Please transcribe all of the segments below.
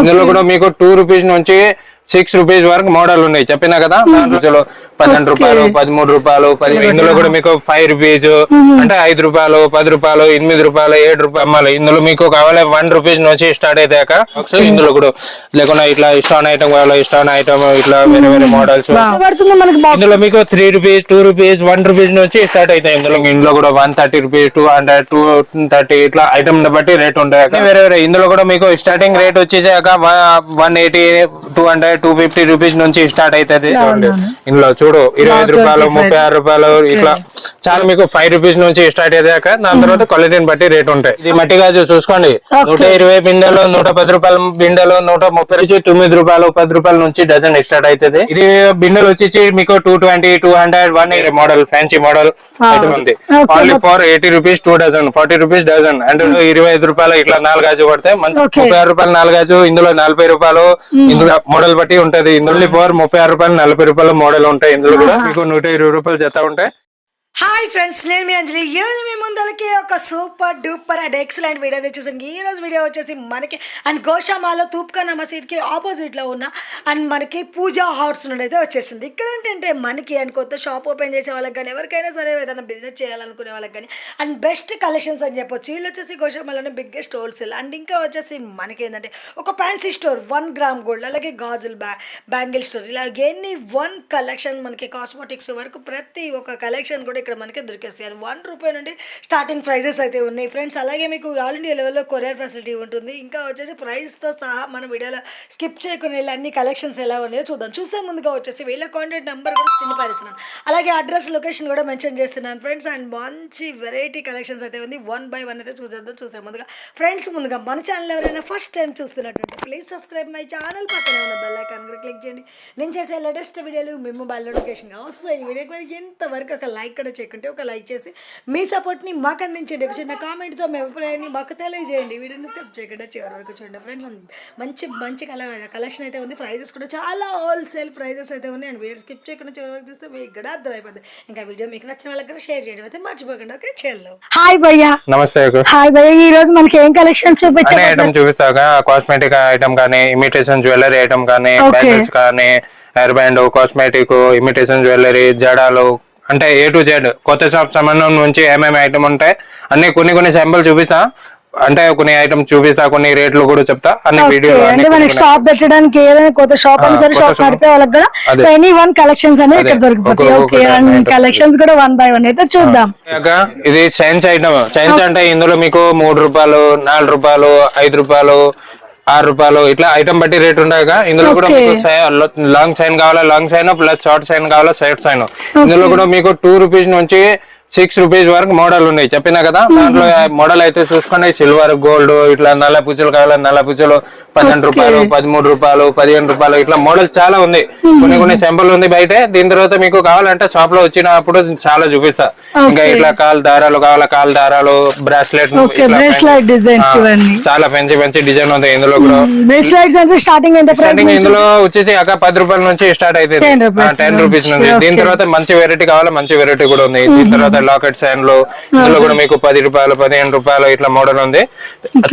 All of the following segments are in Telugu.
ఇందులో కూడా మీకు 2 రూపీస్ నుంచి 6 రూపీస్ వరకు మోడల్ ఉన్నాయి చెప్పినా కదా. దాంట్లో 12 రూపాయలు 13 రూపాయలు 10. ఇందులో కూడా మీకు 5 రూపీస్ అంటే 5 రూపాయలు 10 రూపాయలు 8 రూపాయలు 7 రూపాయలు. ఇందులో మీకు కావాలి 1 రూపీస్ నుంచి స్టార్ట్ అయితే ఇందులో కూడా లేకుండా ఇట్లా ఇష్టమైన ఐటమ్ కావాలి, ఇష్టమైన ఐటమ్ ఇట్లా వేరే వేరే మోడల్స్. ఇందులో మీకు 3 రూపీస్ 2 రూపీస్ 1 రూపీస్ నుంచి స్టార్ట్ అవుతాయి. ఇందులో కూడా 130 రూపీస్ 200 230 ఇట్లా ఐటమ్ బట్టి రేట్ ఉంటాయి వేరే వేరే. ఇందులో కూడా మీకు స్టార్టింగ్ రేట్ వచ్చేసాక 180 200 250 రూపీస్ నుంచి స్టార్ట్ అవుతుంది. ఇందులో చూడు 25 రూపాయలు 36 రూపాయలు ఇట్లా చాలా మీకు 5 రూపీస్ నుంచి స్టార్ట్ అయ్యాక దాని తర్వాత క్వాలిటీని బట్టి రేట్ ఉంటాయి. ఇది మట్టి గాజు చూసుకోండి 120 బిందెలు 110 రూపాయల బిందెలు 130 9 రూపాయలు 10 రూపాయల నుంచి డజన్ స్టార్ట్ అవుతుంది. ఇది బిందెలు వచ్చి మీకు 220 200 180 మోడల్ ఫ్యాన్సీ మోడల్ ఐటమ్ ఉంది. Only for 80 rupees 2 dozen 40 rupees dozen అంటే 25 రూపాయలు ఇట్లా 4 గాజు పడతాయి. 36 రూపాయలు 4 గాజు. ఇందులో 40 రూపాయలు ఇందులో మోడల్ బట్టి ఉంటది. ఇందులో ఫర్ 36 రూపాయలు 40 రూపాయల మోడల్ ఉంటాయి. ఇందులో కూడా మీకు 120 రూపాయలు జత ఉంటాయి. హాయ్ ఫ్రెండ్స్, నేను మీ అంజలి. ఈ రోజు మీ ముందలకి ఒక super duper and excellent video తెచ్చేసాను. ఈ రోజు వీడియో వచ్చేసి మనకి అండ్ గోషామాలో తూప్ఖానా మసీద్కి ఆపోజిట్లో ఉన్న అండ్ మనకి పూజా హౌస్ నుండి అయితే వచ్చేసింది. ఇక్కడ ఏంటంటే మనకి అండ్ కొత్త షాప్ ఓపెన్ చేసే వాళ్ళకి కానీ ఎవరికైనా సరే ఏదైనా బిజినెస్ చేయాలనుకునే వాళ్ళకి కానీ అండ్ బెస్ట్ కలెక్షన్స్ అని చెప్పొచ్చు. వీళ్ళు వచ్చేసి గోషామాలోనే బిగ్గెస్ట్ హోల్సేల్. అండ్ ఇంకా వచ్చేసి మనకి ఏంటంటే ఒక ఫ్యాన్సీ స్టోర్ 1 గ్రామ్ గోల్డ్ అలాగే గాజులు బ్యాంగిల్ స్టోర్ ఇలా ఎన్ని 1 కలెక్షన్ మనకి కాస్మెటిక్స్ వరకు ప్రతి ఒక్క కలెక్షన్ కూడా ఇక్కడ మనకి దొరికేస్తాయి. 1 రూపాయి నుండి స్టార్టింగ్ ప్రైజెస్ అయితే ఉన్నాయి ఫ్రెండ్స్. అలాగే మీకు ఆల్ ఇండియా లెవెల్లో కొరియర్ ఫెసిలిటీ ఉంటుంది. ఇంకా వచ్చేసి ప్రైస్తో సహా మన వీడియోలో స్కిప్ చేయకుండా అన్ని కలెక్షన్స్ ఎలా ఉన్నాయో చూసే ముందుగా వచ్చేసి వీళ్ళ కాంటాక్ట్ నెంబర్ కూడా స్క్రీన్ పై ఇస్తున్నాను. అలాగే అడ్రస్ లొకేషన్ కూడా మెన్షన్ చేస్తున్నాను ఫ్రెండ్స్. అండ్ మంచి వెరైటీ కలెక్షన్స్ అయితే ఉంది. 1 by 1 అయితే చూసే ముందుగా ఫ్రెండ్స్ ముందుగా మన ఛానల్ ఎవరైనా ఫస్ట్ టైం చూస్తున్నట్టుంటే ప్లీజ్ సబ్స్క్రైబ్ మై ఛానల్. పక్కనే ఉన్న బెల్ ఐకాన్ కూడా క్లిక్ చేయండి. నేను చేసే లేటెస్ట్ వీడియోలు మీ మొబైల్ నోటిఫికేషన్గా వస్తాయి. ఈ వీడియోకి మరి ఎంతవరకు ఒక లైక్ కూడా చేయకుంటే ఒక లైక్ చేసి మీ సపోర్ట్ని మాకు అందించండి. ఒక చిన్న కామెంట్తో మీ అభిప్రాయాన్ని మాకు తెలియజేయండి. వీడియోని స్కిప్ చేయకుండా చివరి వరకు చూడండి ఫ్రెండ్స్. మంచి కలెక్షన్ అయితే ఉంది. ప్రైజెస్ కూడా చాలా హోల్సేల్ ప్రైజెస్ అయితే ఉన్నాయి. అండ్ వీడియో స్కిప్ చేయకుండా చివరి వరకు చూస్తే మీకు కూడా అర్థమైపోతుంది. ఇంకా వీడియో మీకు నచ్చిన వాళ్ళకి కూడా షేర్ చేయడం అయితే మర్చిపోకండి. ఓకే చెల్లు. హాయ్ భయ్యా. నమస్తే. హాయ్ భయ్యా. ఈ రోజు మనకి ఏం కలెక్షన్ చూపించారు? ఐటమ్ చూపిస్తాక కాస్మెటిక్ ఐటమ్ కానీ ఇమిటేషన్ జ్యువెలరీ ఐటమ్ కానీ బ్యాంగిల్స్ కానీ hair band cosmetic imitation jewellery జడాలు అంటే A to Z కొత్త షాప్ సంబంధం నుంచి ఏమేమి ఐటమ్ ఉంటాయి అన్ని కొన్ని శాంపుల్ చూపిస్తా. అంటే కొన్ని ఐటమ్ చూపిస్తా, కొన్ని రేట్లు కూడా చెప్తా. అన్ని వీడియో అంటే మనకి షాప్ పెట్టడానికి ఏదైనా కొత్త షాప్ అయినా సరే షాప్ నడిపే వాళ్ళకి కూడా ఎనీ 1 కలెక్షన్స్ అనేది ఇక్కడ దొరికిపోతాయి. ఓకే అండ్ కలెక్షన్స్ కూడా 1 by 1 అయితే చూద్దాం. ఇది సైన్స్ ఐటమ్. సైన్స్ అంటే ఇందులో మీకు 3 రూపాయలు 4 రూపాయలు 5 రూపాయలు 6 రూపాయలు ఇట్లా ఐటమ్ బట్టి రేట్ ఉంటాయి. ఇందులో కూడా మీకు లాంగ్ సైన్ కావాలా long sign plus short sign కావాలా షార్ట్ సైన్. ఇందులో కూడా మీకు 2 రూపీస్ నుంచి 6 రూపీస్ వరకు మోడల్ ఉన్నాయి చెప్పినా కదా. దాంట్లో మోడల్ అయితే చూసుకోండి సిల్వర్ గోల్డ్ ఇట్లా నల్ల పూజలు కావాలా నల్ల పూజలు 12 రూపాయలు 13 రూపాయలు 15 రూపాయలు ఇట్లా మోడల్ చాలా ఉంది. కొన్ని శాంపుల్ ఉంది బయట. దీని తర్వాత మీకు కావాలంటే షాప్ లో వచ్చినప్పుడు చాలా చూపిస్తా. ఇంకా ఇట్లా కాల్ దారాలు కావాలా కాల్ దారాలు బ్రాస్లెట్ చాలా మంచి డిజైన్ ఉంది. ఇందులో కూడా స్టార్టింగ్ ఇందులో వచ్చేసి 10 రూపాయల నుంచి స్టార్ట్ అయితే 10 రూపీస్ నుంచి. దీని తర్వాత మంచి వెరైటీ కావాలా మంచి వెరైటీ కూడా ఉంది. దీని తర్వాత లాకెట్ సైన్ లో ఇందులో కూడా మీకు 10 రూపాయలు 15 రూపాయలు ఇట్లా మోడల్ ఉంది.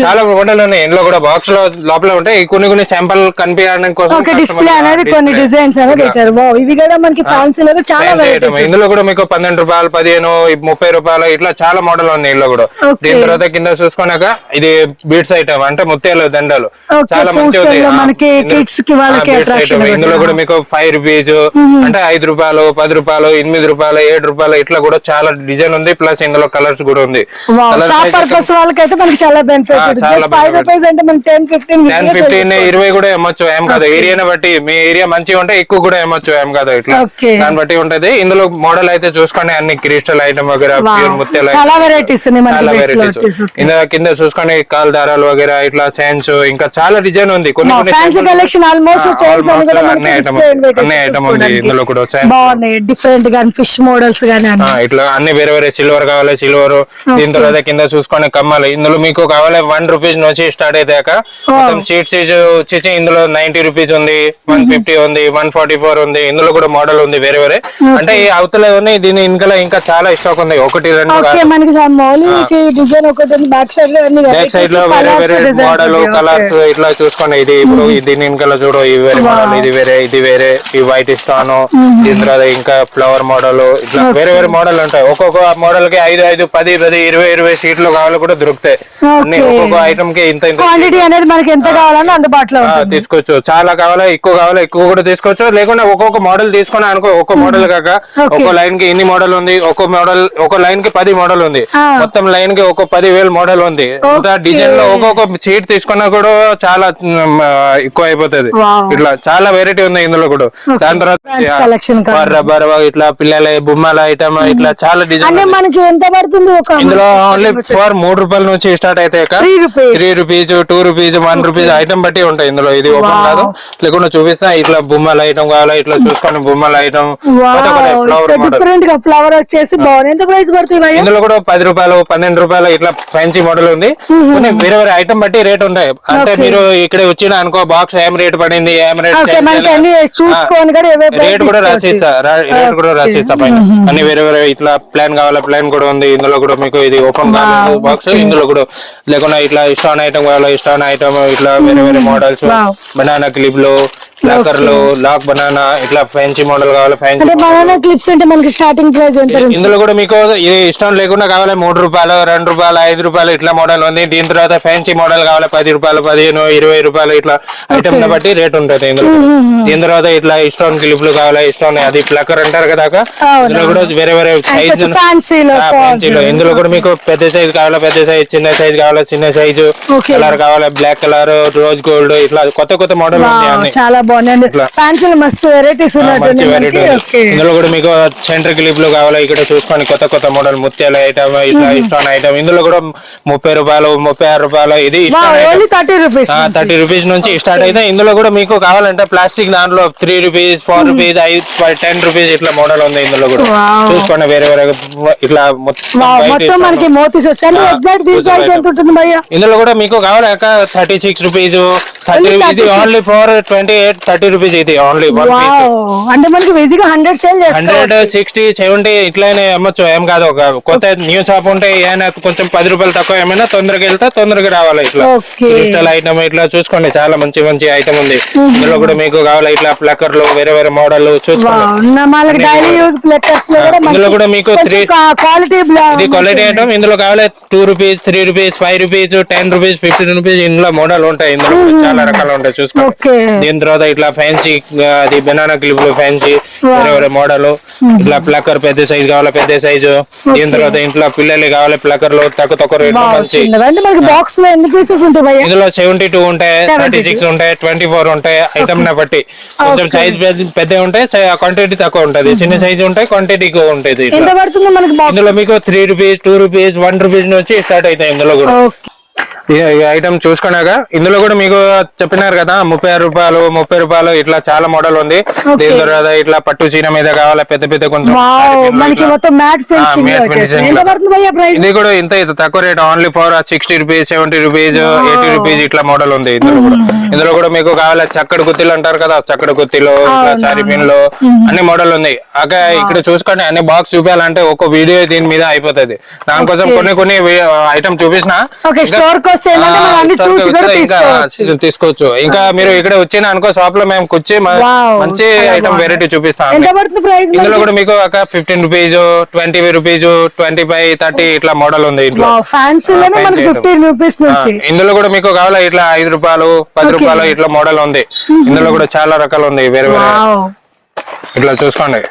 చాలా మోడల్ ఉన్నాయి. ఇందులో కూడా బాక్స్ లో లోపల ఉంటాయి. కొన్ని శాంపుల్ కనిపించడానికి కోసం డిస్ప్లే అనేది కొన్ని డిజైన్స్ అనేది పెట్టారు. ఇవి కూడా మనకి ఫ్యాన్సీలో చాలా వెరైటీస్. ఇందులో కూడా మీకు 12 రూపాయలు 15 30 రూపాయలు ఇట్లా చాలా మోడల్ ఉంది. ఇందులో కూడా దీని తర్వాత కింద చూసుకున్నాక ఇది బీట్స్ ఐటమ్ అంటే ముత్యాలు దండలు చాలా మంచి ఉంది. ఇందులో కూడా మీకు 5 రూపీస్ అంటే 5 రూపాయలు 10 రూపాయలు 8 రూపాయలు 7 రూపాయలు ఇట్లా కూడా చాలా డిజైన్ ఉంది. ప్లస్ ఇందులో కలర్స్ కూడా ఉంది. 10-15-20 కూడా ఏమొచ్చు ఏం కాదు. ఏరియాని బట్టి మీ ఏరియా మంచిగా ఉంటే ఎక్కువ కూడా ఏమొచ్చు ఏం కాదు. ఇట్లా దాన్ని బట్టి ఉంటది. ఇందులో మోడల్ అయితే చూసుకోండి అన్ని క్రిస్టల్ ఐటమ్ వగేరా ప్యూర్ ముత్యాలు చాలా వెరైటీస్ కింద చూసుకోండి కాల్ దారాలు వగేరా ఇట్లా చైన్స్ ఇంకా చాలా డిజైన్ ఉంది. కొన్ని అన్ని ఐటమ్ ఉంది. ఇందులో కూడా డిఫరెంట్ గా ఫిష్ మోడల్స్ గానీ ఇట్లా అన్ని అన్ని వేరే వేరే సిల్వర్ కావాలి సిల్వర్, దీని తర్వాత కింద చూసుకొని కమ్మలు. ఇందులో మీకు కావాలి 1 రూపీస్ నుంచి స్టార్ట్ అయితే మొత్తం షీట్ సైజ్ వచ్చేసి ఇందులో 90 రూపీస్ ఉంది, 150 ఉంది, 144 ఉంది. ఇందులో కూడా మోడల్ ఉంది వేరే వేరే. అంటే ఈ అవతల ఉన్నాయి, దీని ఇంకా చాలా స్టాక్ ఉంది. 1 2 డిజైన్ ఒకటి ఉంది, బ్యాక్ సైడ్ లో బ్యాక్ సైడ్ లో వేరే వేరే మోడల్ కలర్స్ ఇట్లా చూసుకోండి. ఇది ఇప్పుడు దీని వెనకాల చూడు, ఇది వేరే మోడల్, ఇది వేరే ఈ వైట్ స్టాన్, దీని తర్వాత ఇంకా ఫ్లవర్ మోడల్, ఇట్లా వేరే వేరే మోడల్ ఉంటాయి. ఒక్కొక్క మోడల్ కి 5 5 10 10 20 సీట్లు కావాలి కూడా దొరుకుతాయి. అన్ని ఒక్కొక్క ఐటమ్ కి ఇంత క్వాంటిటీ అనేది మనకి ఎంత కావాలన్నా అందుబాటులో తీసుకోవచ్చు. చాలా కావాలా ఎక్కువ కూడా తీసుకోవచ్చు. లేకుండా ఒక్కొక్క మోడల్ తీసుకుని అనుకో, ఒక్క మోడల్ కాక ఒక్కో లైన్ కి ఇన్ని మోడల్ ఉంది, ఒక్కో లైన్ కి 10 మోడల్ ఉంది, మొత్తం లైన్ కి ఒక 10,000 మోడల్ ఉంది. డిజైన్ లో ఒక్కొక్క సీట్ తీసుకున్నా కూడా చాలా ఎక్కువ అయిపోతుంది. ఇట్లా చాలా వెరైటీ ఉంది ఇందులో కూడా. దాని తర్వాత రబ్బర్ ఇట్లా పిల్లల బొమ్మల ఐటమ్ ఇట్లా చాలా డిజైన్ మనకి ఎంత పడుతుంది. ఇందులో ఓన్లీ ఫర్ 3 రూపాయల నుంచి స్టార్ట్ అయితే 3 రూపీస్ 2 రూపీస్ 1 రూపీస్ ఐటమ్ బట్టి ఉంటాయి ఇందులో. ఇది ఓపెన్ కాదు, లేకుండా చూపిస్తా. ఇట్లా బొమ్మల ఐటమ్ కావాలా ఇట్లా చూసుకొని బొమ్మల ఐటమ్ డిఫరెంట్ గా ఫ్లవర్ వచ్చేసి బాగుంది. ఎంత ప్రైస్ పడుతుంది? ఇందులో కూడా 10 రూపాయలు 12 రూపాయలు ఇట్లా ఫ్యాన్సీ మోడల్ ఉంది. కొన్ని వేరే వేరే ఐటమ్ బట్టి రేట్ ఉంటాయి. అంటే మీరు ఇక్కడ వచ్చిన అనుకో బాక్స్ ఏం రేట్ పడింది, ఏం రేట్ చూసుకొని రేట్ కూడా రాసిస్తా పైన. అన్ని వేరే వేరే ఇట్లా ప్లాన్ కావాలా ప్లాన్ కూడా ఉంది. ఇందులో కూడా మీకు ఇది ఓపెన్ కాదు బాక్స్. ఇందులో కూడా లేకుండా ఇట్లా స్టోన్ ఐటమ్ కావాలా స్టోన్ ఐటమ్ ఇట్లా వేరే వేరే మోడల్స్, బనానా క్లిప్ లో లాకర్ లో లాక్ బనానా ఇట్లా ఫ్యాన్సీ మోడల్ కావాలి. ఫ్యాన్సీ బనానా క్లిప్స్ అంటే మనకి స్టార్టింగ్ ప్రైస్ ఎంత? ఇందులో కూడా మీకు ఇది ఇష్టం లేకుండా కావాలి 3 రూపాయలు 2 రూపాయలు 5 రూపాయలు ఇట్లా మోడల్ ఉంది. దీని తర్వాత ఫ్యాన్సీ మోడల్ కావాలి 10 రూపాయలు 15 20 రూపాయలు ఇట్లా ఐటమ్ బట్టి రేట్ ఉంటుంది ఇందులో. దీని తర్వాత ఇట్లా స్టోన్ క్లిప్లు కావాలి, స్టోన్ అది ప్లక్కర్ అంటారు కదా. ఇందులో కూడా వేరే వేరే సైజ్ ఫ్యాన్సీలో. ఇందులో కూడా మీకు పెద్ద సైజ్ కావాలా పెద్ద సైజ్, చిన్న సైజ్ కావాలా చిన్న సైజు, కలర్ కావాలా బ్లాక్ కలర్, రోజ్ గోల్డ్ ఇట్లా కొత్త మోడల్ ఉంది. చాలా బాగుంది. ఫ్యాన్సీలో మస్తు వెరైటీస్ ఉన్నాయి. ఇందులో కూడా మీకు సెంటర్ క్లిప్ లో కావాలా ఇక్కడ చూసుకొని కొత్త మోడల్ ముత్యాల ఐటమ్ ఇట్లా స్టోన్ ఐటమ్. ఇందులో కూడా 30 రూపాయలు 36 రూపాయలు ఇది 30 రూపీస్ నుంచి స్టార్ట్ అయితే. ఇందులో కూడా మీకు కావాలంటే ప్లాస్టిక్ దాంట్లో 3 రూపీస్ 4 రూపీస్ 10 రూపీస్ ఇట్లా మోడల్ ఉంది. ఇందులో కూడా చూసుకోండి వేరే వేరే ఇట్లా మనకి మోతీస్ వచ్చాయి. ఇందులో కూడా మీకు కావాలి 36 రూపీస్ 30 ఇది ఓన్లీ ఫర్ 28 30 రూపీస్. ఇది ఓన్లీ అంటే మనకి ఈజీగా 100 సేల్ 160 70 ఇట్లానే అమ్మచ్చు. ఏం కాదు, ఒక కొత్త న్యూ షాప్ ఉంటే ఏమైనా కొంచెం 10 రూపాయలు తక్కువ ఏమైనా తొందరగా వెళ్తే తొందరగా రావాలి. ఇట్లా క్రిస్టల్ ఐటమ్ ఇట్లా చూసుకోండి చాలా మంచి ఐటమ్ ఉంది. ఇందులో కూడా మీకు కావాలి ఇట్లా ప్లక్కర్ లో వేరే వేరే మోడల్ చూసుకోండి. ఇందులో కూడా మీకు ఇది క్వాలిటీ ఐటమ్. ఇందులో కావాలి 2 rupees 3 rupees 5 rupees 10 rupees 15 rupees ఇందులో మోడల్ ఉంటాయి. ఇందులో చాలా రకాలు ఉంటాయి చూసుకోండి. దీని తర్వాత ఇట్లా ఫ్యాన్సీ అది బనానా క్లిప్ లో ఫ్యాన్సీ వేరే వేరే మోడల్ ఇట్లా ప్లక్కర్ పెద్ద సైజ్ కావాలా పెద్ద సైజు. దీని తర్వాత ఇంట్లో పిల్లలు కావాలి ప్లక్కర్ లో తక్కువ రేట్ మంచి. ఇందులో 72 ఉంటాయి 36 ఉంటాయి 24 ఉంటాయి ఐటమ్ ని బట్టి. కొంచెం సైజ్ పెద్ద ఉంటాయి క్వాంటిటీ తక్కువ ఉంటది, చిన్న సైజ్ ఉంటాయి క్వాంటిటీ ఎక్కువ ఉంటుంది. ఇందులో మీకు 3 రూపీస్ 2 రూపీస్ 1 రూపీస్ నుంచి స్టార్ట్ అవుతాయి. ఇందులో కూడా ఐటమ్ చూసుకున్నాక ఇందులో కూడా మీకు చెప్పినారు కదా 36 రూపాయలు ఇట్లా చాలా మోడల్ ఉంది. దీని తర్వాత ఇట్లా పట్టు చీర మీద కావాలా పెద్ద కొంచెం ఇది కూడా ఇంత తక్కువ rate only for 60 rupees 70 rupees 80 rupees ఇట్లా మోడల్ ఉంది. ఇందులో కూడా మీకు కావాలా చక్కడి కుత్తిలు అంటారు కదా, చక్కడి కుత్తిలో చారీ పిన్ లో అన్ని మోడల్ ఉంది. అక్కడ ఇక్కడ చూసుకోండి అన్ని బాక్స్ చూపించాలంటే ఒక వీడియో దీని మీద అయిపోతుంది. దానికోసం కొన్ని ఐటమ్ చూపించిన తీసుకోవచ్చు. ఇంకా మీరు ఇక్కడ వచ్చిన అనుకో షాప్ లో మేము కూర్చి మంచి ఐటమ్ వెరైటీ చూపిస్తాం. ఇందులో కూడా మీకు ఒక 15 రూపీస్ 20 రూపీస్ 25 30 ఇట్లా మోడల్ ఉంది. ఇందులో కూడా మీకు కావాలా ఇట్లా 5 రూపాయలు 10 రూపాయలు ఇట్లా మోడల్ ఉంది. ఇందులో కూడా చాలా రకాలు ఉంది వేరే వేరే ఇట్లా చూసుకోండి.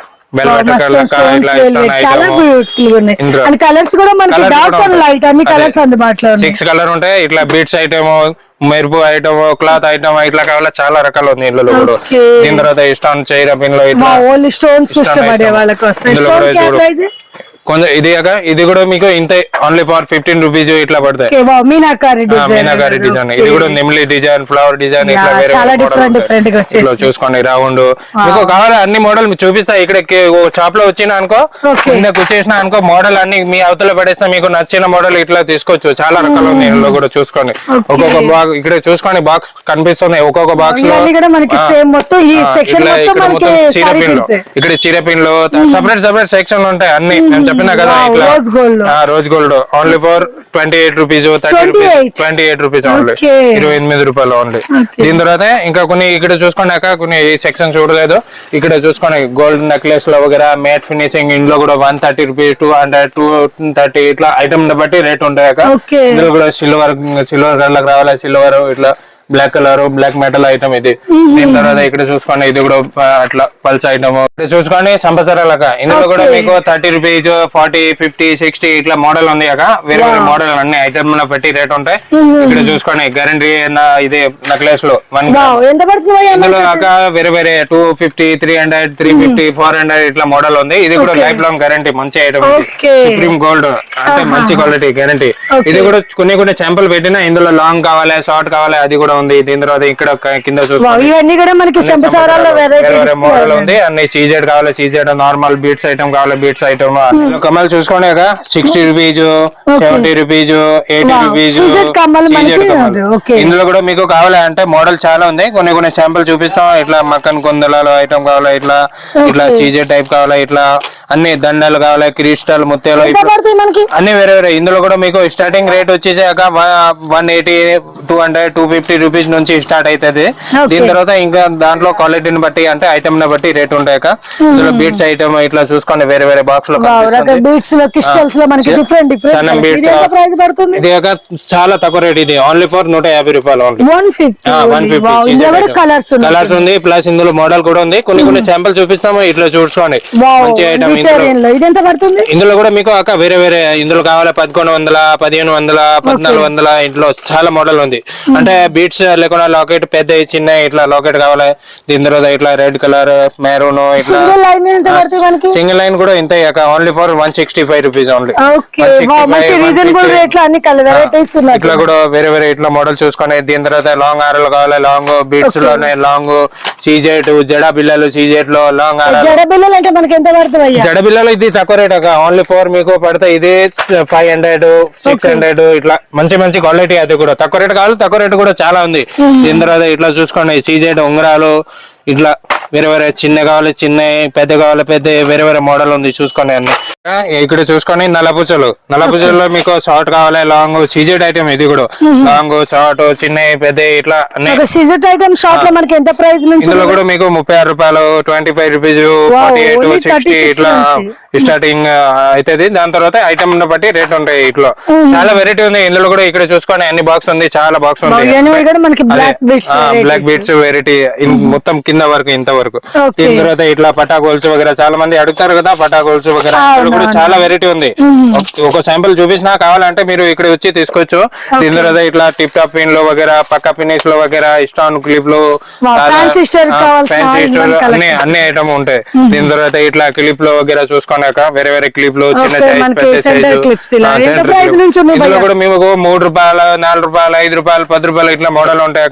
సిక్స్ కలర్ ఉంటాయి. ఇట్లా బీట్స్ ఐటమ్ మెరుపు ఐటమ్ క్లాత్ ఐటమ్ ఇట్లా కావాలా చాలా రకాలు ఉంది ఇందులో కూడా. దీని తర్వాత స్టోన్ చైర పిన్ లో ఇట్లా కొంచెం ఇది కూడా మీకు ఇంత ఓన్లీ ఫర్ 15 రూపీస్ ఇట్లా పడతాయి. Okay, wow, meenakari meenakari design. ఇది కూడా నెమిలి డిజైన్, ఫ్లవర్ డిజైన్, ఇట్లా వేరే చాలా డిఫరెంట్ గా ఇట్లా చూసుకోండి. రౌండ్ మీకు కావాలి అన్ని మోడల్ చూపిస్తా. ఇక్కడ షాప్ లో వచ్చినా అనుకో, కిందకు వచ్చేసిన అనుకో, మోడల్ అన్ని మీ అవతల పడేస్తా. మీకు నచ్చిన మోడల్ ఇట్లా తీసుకోవచ్చు. చాలా రకాలు ఉన్నాయి ఇందులో కూడా. చూసుకోండి ఒక్కొక్క బాక్స్ ఇక్కడ చూసుకోండి, బాక్స్ కనిపిస్తున్నాయి. ఒక్కొక్క బాక్స్ లో ఇక్కడ చీరపిన్ లో సెపరేట్ సెక్షన్ ఉంటాయి అన్ని. నేను చెప్పినా కదా ఇట్లా rose gold only for 28 rupees, 28 rupees only, 28 రూపాయలు ఓన్లీ. దీని తర్వాత ఇంకా కొన్ని ఇక్కడ చూసుకున్నాక కొన్ని సెక్షన్ చూడలేదు. ఇక్కడ చూసుకోండి గోల్డ్ నెక్లెస్ లో వగేరా మ్యాట్ ఫినిషింగ్. ఇందులో కూడా 130 రూపీస్, 200, 230 ఇట్లా ఐటమ్ బట్టి రేట్ ఉంటాయి. ఇందులో కూడా సిల్వర్ కలర్ రావాలి, సిల్వర్ ఇట్లా black colour, black metal item ఇది. దీని తర్వాత ఇక్కడ చూసుకోండి ఇది కూడా అట్లా పల్స్ ఐటమ్. ఇక్కడ చూసుకోండి సంపసరాలక. ఇందులో కూడా మీకు 30 రూపీస్, 40, 50, 60 ఇట్లా మోడల్ ఉంది. వేరే వేరే మోడల్ అన్ని ఐటమ్ బట్టి రేట్ ఉంటాయి. ఇక్కడ చూసుకోండి గ్యారంటీ ఇది నెక్లెస్ లో 1 ఇందులో వేరే వేరే 250, 300, 350, 400 ఇట్లా మోడల్ ఉంది. ఇది కూడా లైఫ్ లాంగ్ గ్యారంటీ, మంచి ఐటమ్. సుప్రీం గోల్డ్ అంటే మంచి క్వాలిటీ గ్యారంటీ. ఇది కూడా కొన్ని శాంపుల్ పెట్టినా ఇందులో లాంగ్ కావాలి, షార్ట్ కావాలి, అది కూడా ఉంది. దీని తర్వాత ఇక్కడ కింద మోడల్ ఉంది. అన్ని సీజెడ్ కావాలి, సీజెడ్ నార్మల్ బీట్స్ ఐటమ్ కావాలి, బీట్స్ ఐటమ్. కమ్మలు చూసుకోండి 60 రూపీస్, 70 రూపీస్, 80 రూపీస్. ఇందులో కూడా మీకు కావాలి అంటే మోడల్ చాలా ఉంది. కొన్ని శాంపుల్ చూపిస్తాం. ఇట్లా మక్కన్ కొందలలో ఐటమ్ కావాలి, ఇట్లా సీజెడ్ టైప్ కావాలి, ఇట్లా అన్ని దండలు కావాలి, క్రిస్టల్ ముత్యాలు అన్ని వేరే వేరే. ఇందులో కూడా మీకు స్టార్టింగ్ రేట్ వచ్చేసాక 180, 200, 250 రూపీస్ నుంచి స్టార్ట్ అవుతుంది. దీని తర్వాత ఇంకా దాంట్లో క్వాలిటీని బట్టి అంటే ఐటమ్ ని బట్టి రేట్ ఉంటాయి. ఇందులో బీట్స్ ఐటమ్ ఇట్లా చూసుకోండి వేరే వేరే బాక్స్ లో. ఇది చాలా తక్కువ రేట్. ఇది ఓన్లీ ఫర్ 150 రూపాయలు ఓన్లీ. 150 కలర్స్ ఉంది. ప్లస్ ఇందులో మోడల్ కూడా ఉంది. కొన్ని శాంపుల్ చూపిస్తాము. ఇట్లా చూసుకోండి మంచి ఐటమ్. ఇందులో కూడా మీకు వేరే వేరే ఇందులో కావాలి 1100, 1500, 1400 ఇంట్లో చాలా మోడల్ ఉంది. అంటే బీట్స్ లేకుండా లాకెట్ పెద్ద చిన్న ఇట్లా లాకెట్ కావాలి. దీని తర్వాత ఇట్లా రెడ్ కలర్, మెరూన్ ఇట్లా సింగిల్ లైన్ కూడా ఇంత ఓన్లీ ఫర్ 165 రూపీస్ ఓన్లీ. ఇట్లా కూడా వేరే వేరే ఇట్లా మోడల్ చూసుకొని. దీని తర్వాత లాంగ్ హారాలు కావాలి, లాంగ్ బీట్స్ లోనే లాంగ్ సీజెట్, జడ బిల్లలు సీజెట్ లో లాంగ్ హారాలు. జడ బిల్లలు ఇది తక్కువ రేట్ ఓన్లీ ఫర్ మీకు పడతాయి. ఇది 500, 600 ఇట్లా మంచి క్వాలిటీ. అది కూడా తక్కువ రేట్ కావాలి. తక్కువ రేట్ కూడా చాలా ఉంది. దీని తర్వాత ఇట్లా చూసుకోండి సీజెడ్ ఉంగరాలు ఇట్లా వేరే వేరే చిన్న కావాలి, చిన్న పెద్ద కావాలి, పెద్ద వేరే వేరే మోడల్ ఉంది. చూసుకోండి అన్ని. ఇక్కడ చూసుకోండి నల్లపూసలో మీకు షార్ట్ కావాలి, లాంగ్ సీజెడ్ ఐటమ్. ఇది కూడా లాంగ్, షార్ట్, చిన్న, పెద్ద ఇట్లా సీజెడ్ ఐటమ్ షాప్ లో మనకి ఎంత ప్రైస్ నుంచి? ఇందులో కూడా మీకు 36 రూపాయలు, 25 రూపీస్, 48, 60 ఇట్లా స్టార్టింగ్ అవుతుంది. దాని తర్వాత ఐటమ్ బట్టి రేట్ ఉంటాయి. ఇట్లా చాలా వెరైటీ ఉంది. ఇందులో కూడా ఇక్కడ చూసుకోండి అన్ని బాక్స్ ఉంది, చాలా బాక్స్ ఉంది. బ్లాక్ బీట్స్ వెరైటీ మొత్తం కింద వరకు ఇంత వరకు. దీని తర్వాత ఇట్లా పటాకోల్స్ వగేరా చాలా మంది అడుగుతారు కదా, పటాకోల్స్ వగేరా కూడా చాలా వెరైటీ ఉంది. ఒక శాంపుల్ చూపించినా కావాలంటే మీరు ఇక్కడ వచ్చి తీసుకోవచ్చు. దీని తర్వాత ఇట్లా టిప్ టాప్ పిన్ లో వగేరా, పక్క ఫినిష్ లో వగేరా, స్టాన్ క్లిప్ లో, ఫ్యాన్సీ స్టోర్ అన్ని ఐటమ్ ఉంటాయి. దీని తర్వాత ఇట్లా క్లిప్ లో వగేరా చూసుకున్నాక వేరే వేరే క్లిప్ లో చిన్న సైజ్, పెద్ద సైజ్. ఇందులో కూడా మేము 3 రూపాయలు, 4 రూపాయలు, 5 రూపాయలు, 10 రూపాయలు ఇట్లా మోడల్ ఉంటాయి.